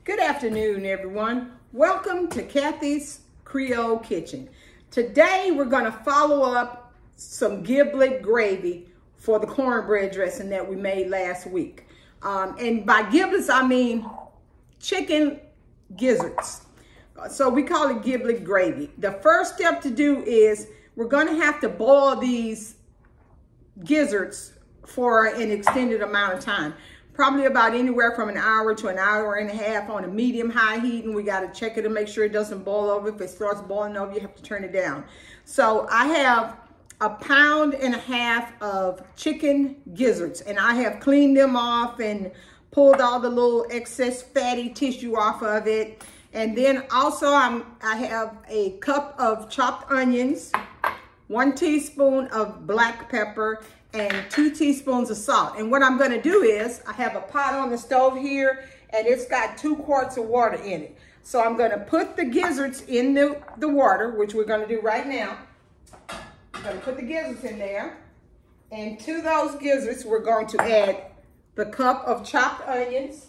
Good afternoon, everyone. Welcome to Kathy's Creole Kitchen. Today, we're gonna follow up some giblet gravy for the cornbread dressing that we made last week. And by giblets, I mean chicken gizzards. So we call it giblet gravy. The first step to do is we're gonna have to boil these gizzards for an extended amount of time. Probably about anywhere from an hour to an hour and a half on a medium-high heat, and we got to check it to make sure it doesn't boil over. If it starts boiling over, you have to turn it down. So I have 1.5 pounds of chicken gizzards, and I have cleaned them off and pulled all the little excess fatty tissue off of it. And then also I have a cup of chopped onions, 1 teaspoon of black pepper, and 2 teaspoons of salt. And what I'm gonna do is, I have a pot on the stove here, and it's got 2 quarts of water in it. So I'm gonna put the gizzards in the water, which we're gonna do right now. I'm gonna put the gizzards in there. And to those gizzards, we're going to add the cup of chopped onions.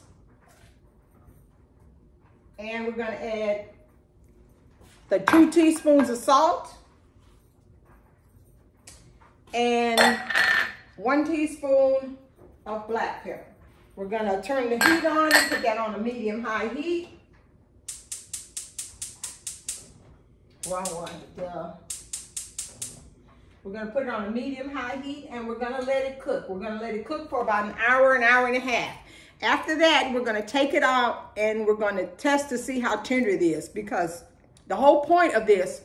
And we're gonna add the 2 teaspoons of salt. And 1 teaspoon of black pepper. We're gonna turn the heat on and put that on a medium-high heat. Wrong one, duh. We're gonna put it on a medium-high heat and we're gonna let it cook. We're gonna let it cook for about an hour and a half. After that, we're gonna take it out and we're gonna test to see how tender it is, because the whole point of this,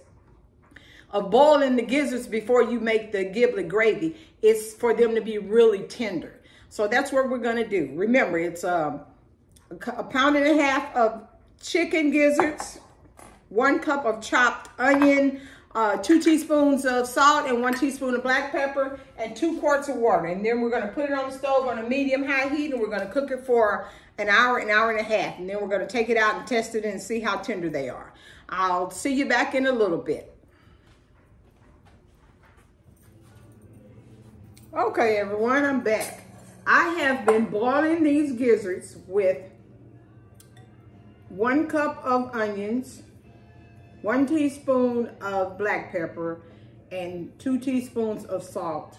of boiling the gizzards before you make the giblet gravy, is for them to be really tender. So that's what we're gonna do. Remember, it's a 1.5 pounds of chicken gizzards, 1 cup of chopped onion, 2 teaspoons of salt and 1 teaspoon of black pepper, and 2 quarts of water. And then we're gonna put it on the stove on a medium-high heat, and we're gonna cook it for an hour and a half. And then we're gonna take it out and test it and see how tender they are. I'll see you back in a little bit. Okay, everyone, I'm back. I have been boiling these gizzards with 1 cup of onions, 1 teaspoon of black pepper, and 2 teaspoons of salt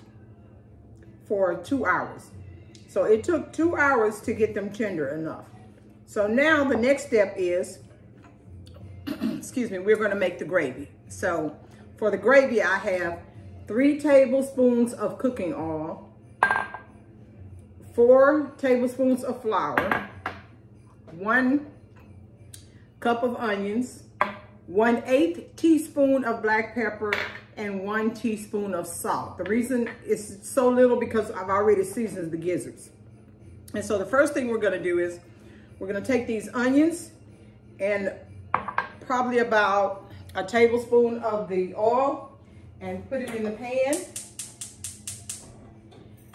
for 2 hours. So it took 2 hours to get them tender enough. So now the next step is, excuse me, we're gonna make the gravy. So for the gravy, I have 3 tablespoons of cooking oil, 4 tablespoons of flour, 1 cup of onions, 1/8 teaspoon of black pepper, and 1 teaspoon of salt. The reason it's so little because I've already seasoned the gizzards. And so the first thing we're gonna do is we're gonna take these onions and probably about a tablespoon of the oil and put it in the pan.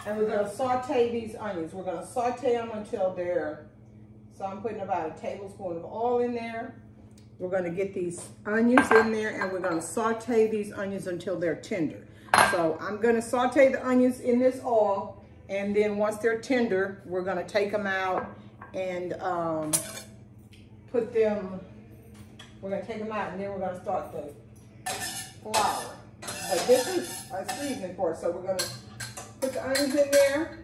And we're gonna saute these onions. We're gonna saute them until they're, so I'm putting about a tablespoon of oil in there. We're gonna get these onions in there and we're gonna saute these onions until they're tender. So I'm gonna saute the onions in this oil, and then once they're tender, we're gonna take them out and we're gonna take them out, and then we're gonna start the flour. But this is a seasoning for it, so we're gonna put the onions in there.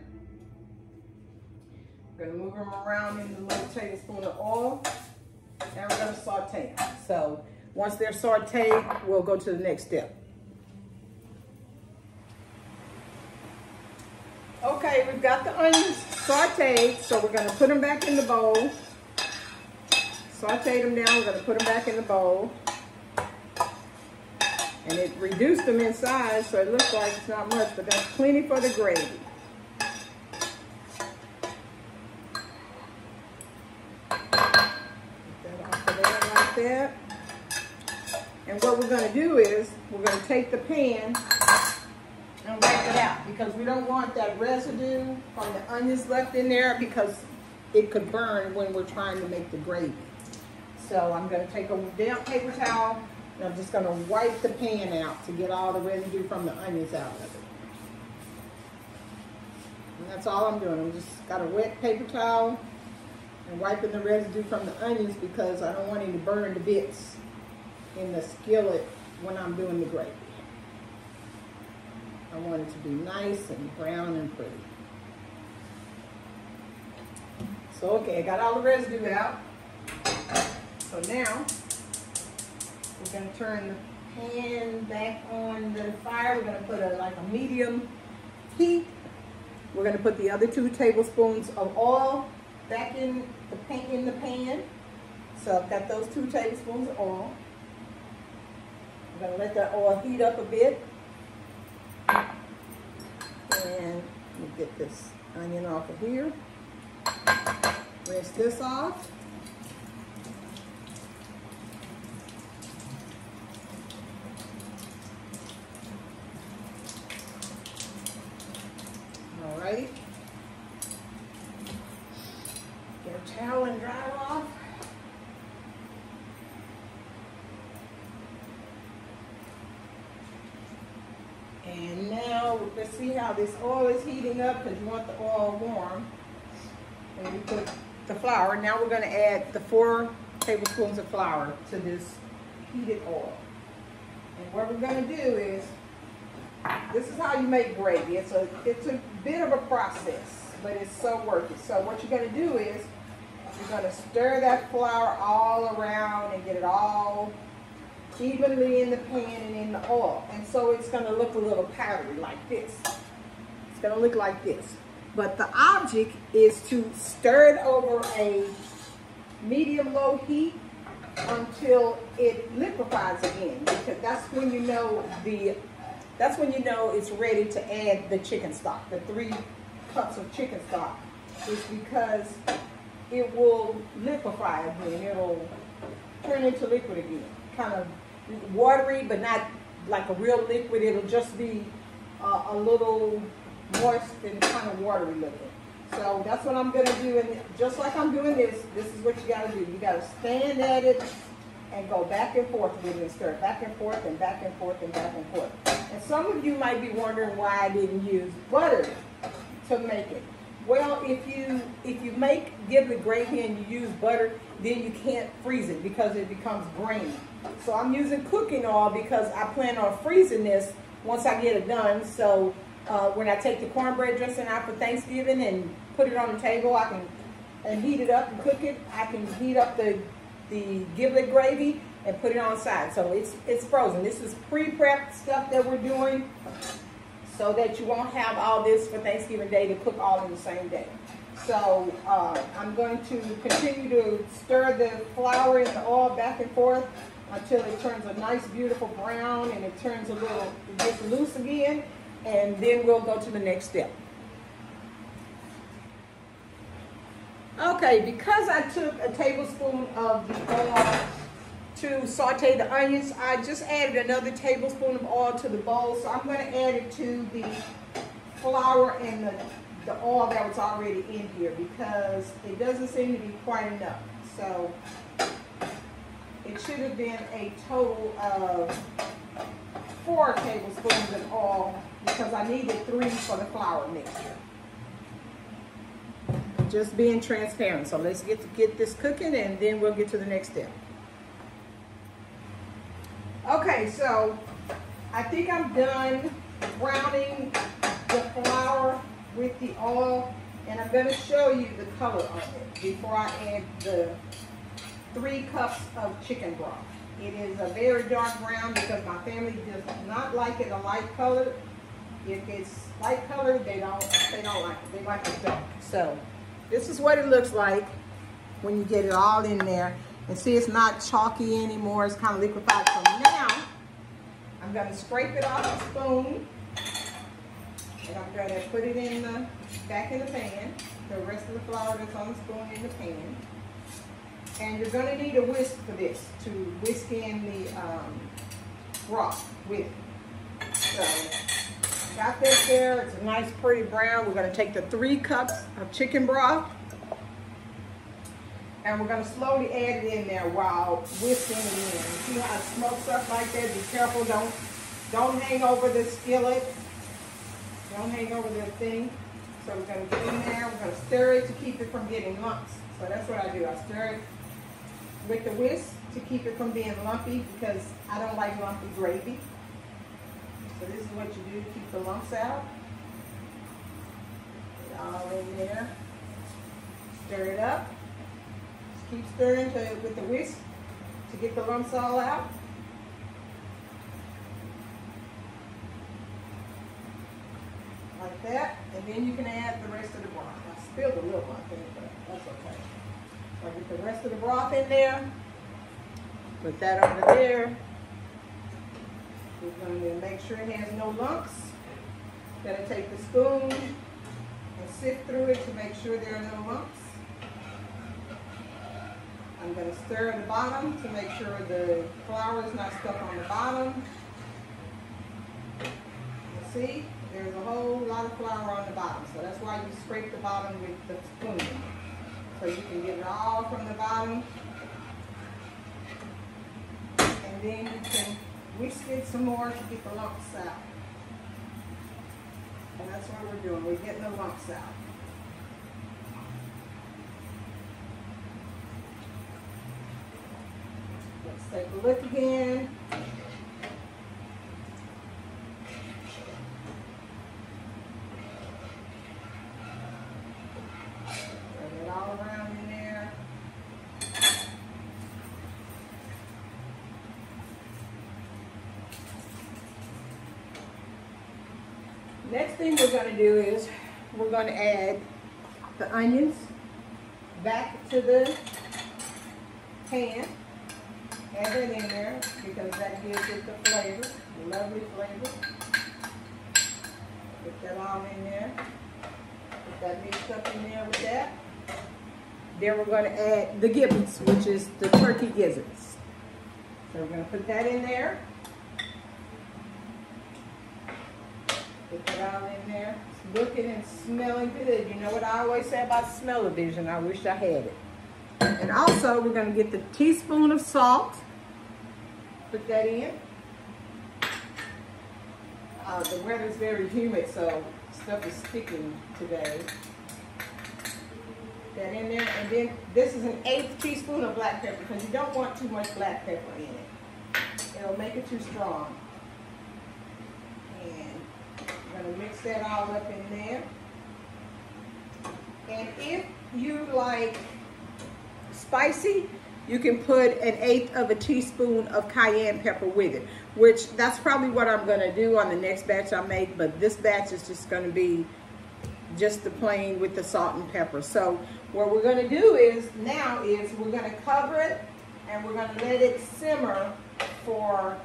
We're gonna move them around in the little tablespoon of oil, and we're gonna saute them. So once they're sauteed, we'll go to the next step. Okay, we've got the onions sauteed, so we're gonna put them back in the bowl. Saute them down, we're gonna put them back in the bowl. And it reduced them in size, so it looks like it's not much, but that's plenty for the gravy. Put that off of there like that. And what we're gonna do is, we're gonna take the pan and wipe it out, because we don't want that residue from the onions left in there, because it could burn when we're trying to make the gravy. So I'm gonna take a damp paper towel, and I'm just gonna wipe the pan out to get all the residue from the onions out of it. And that's all I'm doing. I'm just got a wet paper towel, And wiping the residue from the onions because I don't want any to burn the bits in the skillet when I'm doing the gravy. I want it to be nice and brown and pretty. So okay, I got all the residue out. So now we're going to turn the pan back on the fire. We're going to put like a medium heat. We're going to put the other 2 tablespoons of oil back in the pan. So I've got those 2 tablespoons of oil. I'm going to let that oil heat up a bit. And let me get this onion off of here. Rinse this off. Alrighty. Get a towel and dry it off. And now let's see how this oil is heating up because you want the oil warm. And we put the flour. Now we're going to add the 4 tablespoons of flour to this heated oil. And what we're going to do is, this is how you make gravy. It's a bit of a process, but it's so worth it. So what you're going to do is, you're going to stir that flour all around and get it all evenly in the pan and in the oil. And so it's going to look a little powdery like this. It's going to look like this. But the object is to stir it over a medium-low heat until it liquefies again, because that's when you know it's ready to add the chicken stock. The 3 cups of chicken stock is because it will liquefy again. It'll turn into liquid again. Kind of watery, but not like a real liquid. It'll just be a little moist and kind of watery looking. So that's what I'm going to do. And just like I'm doing this is what you got to do. You got to stand at it and go back and forth with it and stir it back and forth and back and forth and back and forth. And some of you might be wondering why I didn't use butter to make it. Well, if you make Giblet gravy and you use butter, then you can't freeze it because it becomes grainy. So I'm using cooking oil because I plan on freezing this once I get it done. So when I take the cornbread dressing out for Thanksgiving and put it on the table, I can heat it up and cook it. I can heat up the Giblet gravy and put it on the side. So it's frozen. This is pre-prepped stuff that we're doing so that you won't have all this for Thanksgiving Day to cook all in the same day. So I'm going to continue to stir the flour and the oil back and forth until it turns a nice beautiful brown and it turns it gets loose again, and then we'll go to the next step. Okay, because I took a tablespoon of the oil to saute the onions, I just added another tablespoon of oil to the bowl. So I'm going to add it to the flour and the oil that was already in here because it doesn't seem to be quite enough. So it should have been a total of 4 tablespoons of oil because I needed 3 for the flour mixture. Just being transparent. So let's get this cooking and then we'll get to the next step. Okay, so I think I'm done browning the flour with the oil, and I'm going to show you the color of it before I add the 3 cups of chicken broth. It is a very dark brown because my family does not like it a light color. If it's light color, they don't like it. They like it dark. So this is what it looks like when you get it all in there. And see, it's not chalky anymore. It's kind of liquefied. So now I'm going to scrape it off the spoon. And I'm going to put it back in the pan. The rest of the flour that's on the spoon in the pan. And you're going to need a whisk for this to whisk in the broth with it. So got that there. It's a nice pretty brown. We're going to take the 3 cups of chicken broth. And we're going to slowly add it in there while whisking it in. See how it smokes up like that? Be careful. Don't hang over the skillet. Don't hang over the thing. So we're going to get in there, we're going to stir it to keep it from getting lumps. So that's what I do. I stir it with the whisk to keep it from being lumpy because I don't like lumpy gravy. So this is what you do to keep the lumps out. Put it all in there. Stir it up. Just keep stirring with the whisk to get the lumps all out. Like that, and then you can add the rest of the broth. I spilled a little on there, but that's okay. So I get the rest of the broth in there. Put that over there. We're going to make sure it has no lumps. Gonna take the spoon and sift through it to make sure there are no lumps. I'm going to stir the bottom to make sure the flour is not stuck on the bottom. You see? There's a whole lot of flour on the bottom, so that's why you scrape the bottom with the spoon. So you can get it all from the bottom. And then you can whisk it some more to get the lumps out. And that's what we're doing, we're getting the lumps out. Let's take a look again. Next thing we're going to do is we're going to add the onions back to the pan. Add that in there because that gives it the flavor, the lovely flavor. Put that all in there. Put that mixed up in there with that. Then we're going to add the giblets, which is the turkey gizzards. So we're going to put that in there. Put that all in there. It's looking and smelling good. You know what I always say about smell-o-vision? I wish I had it. And also, we're going to get the teaspoon of salt. Put that in. The weather's very humid, so stuff is sticking today. Put that in there. And then this is an 1/8 teaspoon of black pepper because you don't want too much black pepper in it. It'll make it too strong. I'm going to mix that all up in there. And if you like spicy, you can put an 1/8 of a teaspoon of cayenne pepper with it, which that's probably what I'm going to do on the next batch I make, but this batch is just going to be just the plain with the salt and pepper. So what we're going to do is we're going to cover it and we're going to let it simmer for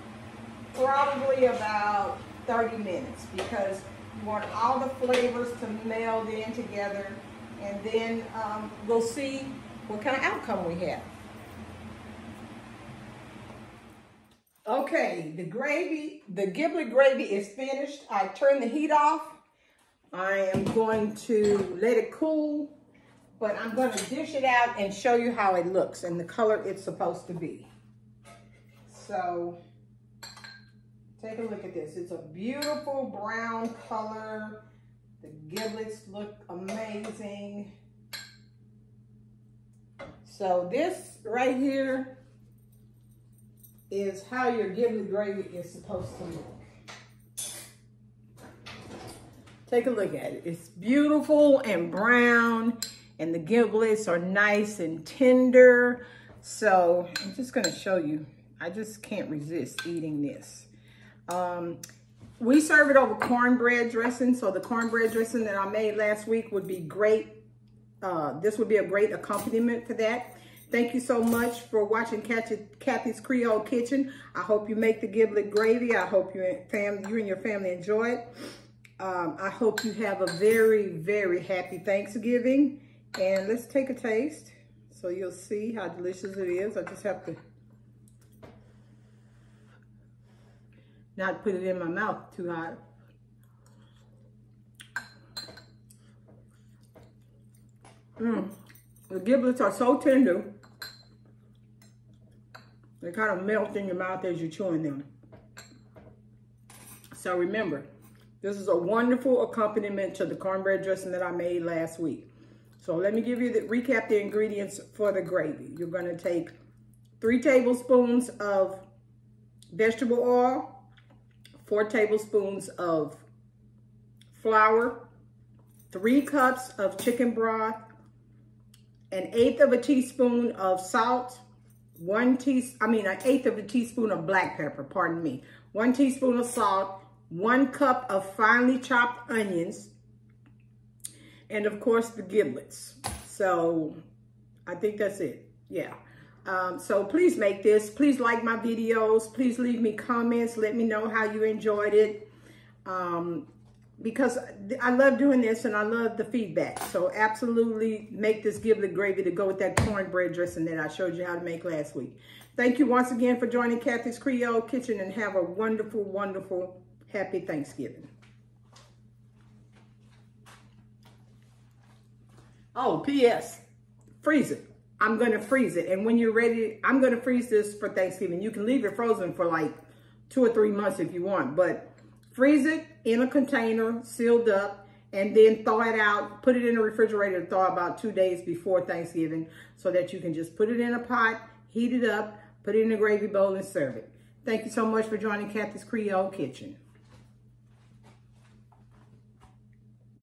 probably about 30 minutes because you want all the flavors to meld in together, and then we'll see what kind of outcome we have. Okay, the giblet gravy is finished. I turned the heat off. I am going to let it cool, but I'm going to dish it out and show you how it looks and the color it's supposed to be. So take a look at this. It's a beautiful brown color. The giblets look amazing. So this right here is how your giblet gravy is supposed to look. Take a look at it. It's beautiful and brown, and the giblets are nice and tender. So I'm just gonna show you. I just can't resist eating this. We serve it over cornbread dressing. So the cornbread dressing that I made last week would be great. This would be a great accompaniment for that. Thank you so much for watching Kathy's Creole Kitchen. I hope you make the giblet gravy. I hope you and your family enjoy it. I hope you have a very, very happy Thanksgiving. And let's take a taste so you'll see how delicious it is. I just have to not put it in my mouth too hot. The giblets are so tender. They kind of melt in your mouth as you're chewing them. So remember, This is a wonderful accompaniment to the cornbread dressing that I made last week. So let me give you recap the ingredients for the gravy. You're going to take 3 tablespoons of vegetable oil, 4 tablespoons of flour, 3 cups of chicken broth, 1/8 of a teaspoon of salt, an 1/8 of a teaspoon of black pepper, pardon me, 1 teaspoon of salt, 1 cup of finely chopped onions, and of course the giblets. So I think that's it. Yeah. So please make this. Please like my videos. Please leave me comments. Let me know how you enjoyed it. Because I love doing this and I love the feedback. So absolutely make this giblet gravy to go with that cornbread dressing that I showed you how to make last week. Thank you once again for joining Kathy's Creole Kitchen, and have a wonderful, wonderful, happy Thanksgiving. Oh, P.S. Freeze it. I'm going to freeze it. And when you're ready, I'm going to freeze this for Thanksgiving. You can leave it frozen for like 2 or 3 months if you want, but freeze it in a container, sealed up, and then thaw it out. Put it in the refrigerator to thaw about 2 days before Thanksgiving, so that you can just put it in a pot, heat it up, put it in a gravy bowl, and serve it. Thank you so much for joining Kathy's Creole Kitchen.